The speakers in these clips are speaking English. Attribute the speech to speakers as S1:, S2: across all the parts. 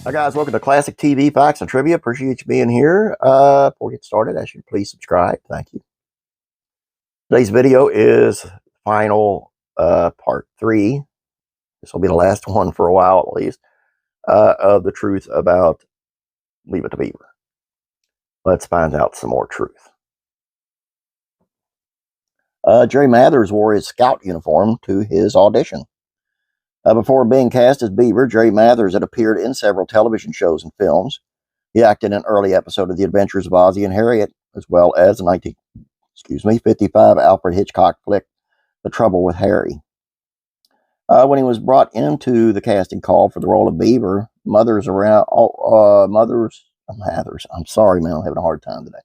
S1: Hi guys, welcome to Classic TV Facts and Trivia. Appreciate you being here. Before we get started, ask you to please subscribe. Thank you. Today's video is final part 3. This will be the last one for a while at least, of the truth about Leave It to Beaver. Let's find out some more truth. Jerry Mathers wore his scout uniform to his audition. Before being cast as Beaver, Jerry Mathers had appeared in several television shows and films. He acted in an early episode of The Adventures of Ozzie and Harriet, as well as the 1955 Alfred Hitchcock flick, The Trouble with Harry. When he was brought into the casting call for the role of Beaver, Mathers, I'm sorry, man, I'm having a hard time today.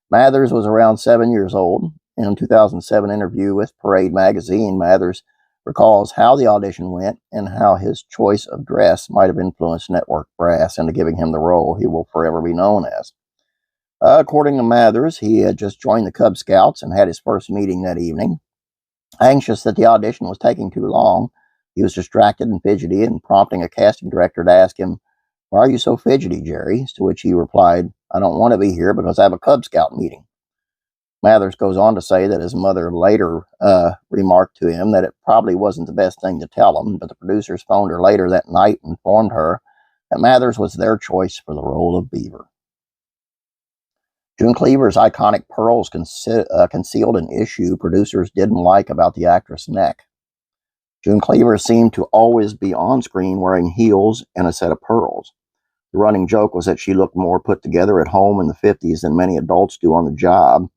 S1: Mathers was around 7 years old. In a 2007 interview with Parade magazine, Mathers recalls how the audition went and how his choice of dress might have influenced network brass into giving him the role he will forever be known as. According to Mathers, he had just joined the Cub Scouts and had his first meeting that evening. Anxious that the audition was taking too long, he was distracted and fidgety, and prompting a casting director to ask him, "Why are you so fidgety, Jerry?" To which he replied, "I don't want to be here because I have a Cub Scout meeting." Mathers goes on to say that his mother later remarked to him that it probably wasn't the best thing to tell him, but the producers phoned her later that night and informed her that Mathers was their choice for the role of Beaver. June Cleaver's iconic pearls concealed an issue producers didn't like about the actress' neck. June Cleaver seemed to always be on screen wearing heels and a set of pearls. The running joke was that she looked more put together at home in the 50s than many adults do on the job.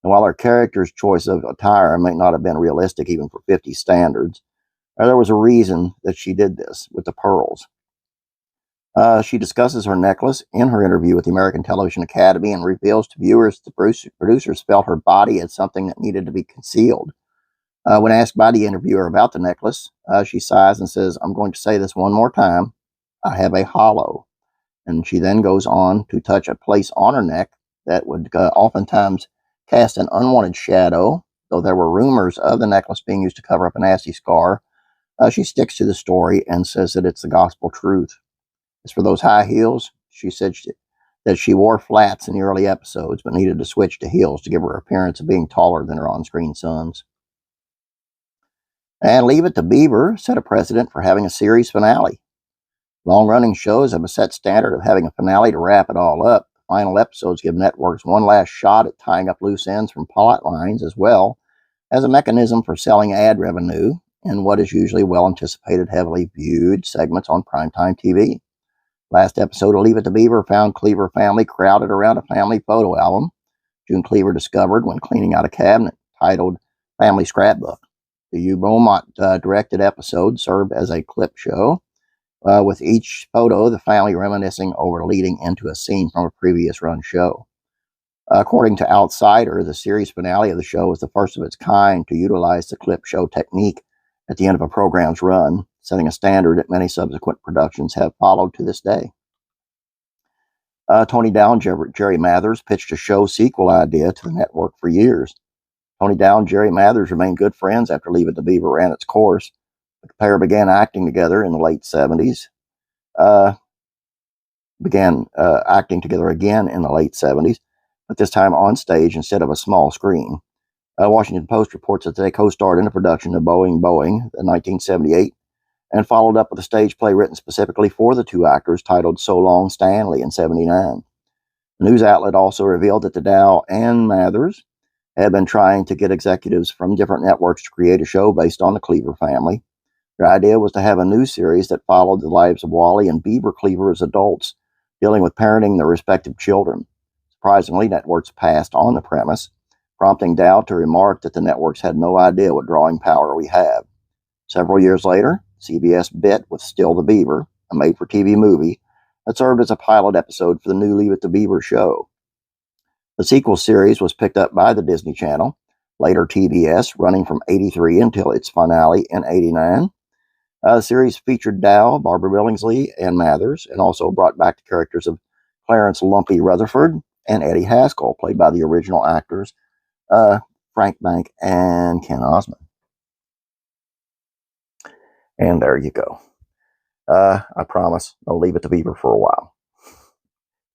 S1: And while her character's choice of attire may not have been realistic even for 50s standards, there was a reason that she did this with the pearls. She discusses her necklace in her interview with the American Television Academy and reveals to viewers the producers felt her body as something that needed to be concealed. When asked by the interviewer about the necklace, she sighs and says, "I'm going to say this one more time. I have a hollow." And she then goes on to touch a place on her neck that would oftentimes cast an unwanted shadow. Though there were rumors of the necklace being used to cover up a nasty scar, she sticks to the story and says that it's the gospel truth. As for those high heels, she said that she wore flats in the early episodes, but needed to switch to heels to give her appearance of being taller than her on-screen sons. And Leave It to Beaver set a precedent for having a series finale. Long-running shows have a set standard of having a finale to wrap it all up. Final episodes give networks one last shot at tying up loose ends from plot lines, as well as a mechanism for selling ad revenue in what is usually well-anticipated, heavily viewed segments on primetime TV. Last episode of Leave It to Beaver found Cleaver family crowded around a family photo album June Cleaver discovered when cleaning out a cabinet, titled Family Scrapbook. The Hugh Beaumont directed episode served as a clip show, with each photo the family reminiscing over leading into a scene from a previous run show. According to Outsider, the series finale of the show was the first of its kind to utilize the clip show technique at the end of a program's run, setting a standard that many subsequent productions have followed to this day. Tony Dow and Jerry Mathers pitched a show sequel idea to the network for years. Tony Dow and Jerry Mathers remained good friends after Leave It to Beaver ran its course. The pair began acting together in the late 70s. Began acting together again in the late 70s, but this time on stage instead of a small screen. Washington Post reports that they co-starred in the production of Boeing, in 1978, and followed up with a stage play written specifically for the two actors titled So Long, Stanley in 79. The news outlet also revealed that the Dow and Mathers had been trying to get executives from different networks to create a show based on the Cleaver family. Their idea was to have a new series that followed the lives of Wally and Beaver Cleaver as adults, dealing with parenting their respective children. Surprisingly, networks passed on the premise, prompting Dow to remark that the networks had no idea what drawing power we have. Several years later, CBS bit with Still the Beaver, a made-for-TV movie that served as a pilot episode for the new Leave It to Beaver show. The sequel series was picked up by the Disney Channel, later TBS, running from 83 until its finale in 89. The series featured Dow, Barbara Billingsley, and Mathers, and also brought back the characters of Clarence Lumpy Rutherford and Eddie Haskell, played by the original actors Frank Bank and Ken Osmond. And there you go. I promise I'll leave it to Beaver for a while.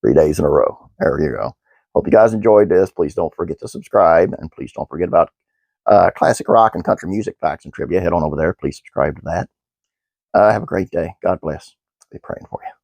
S1: 3 days in a row. There you go. Hope you guys enjoyed this. Please don't forget to subscribe, and please don't forget about classic rock and country music facts and trivia. Head on over there. Please subscribe to that. Have a great day. God bless. I'll be praying for you.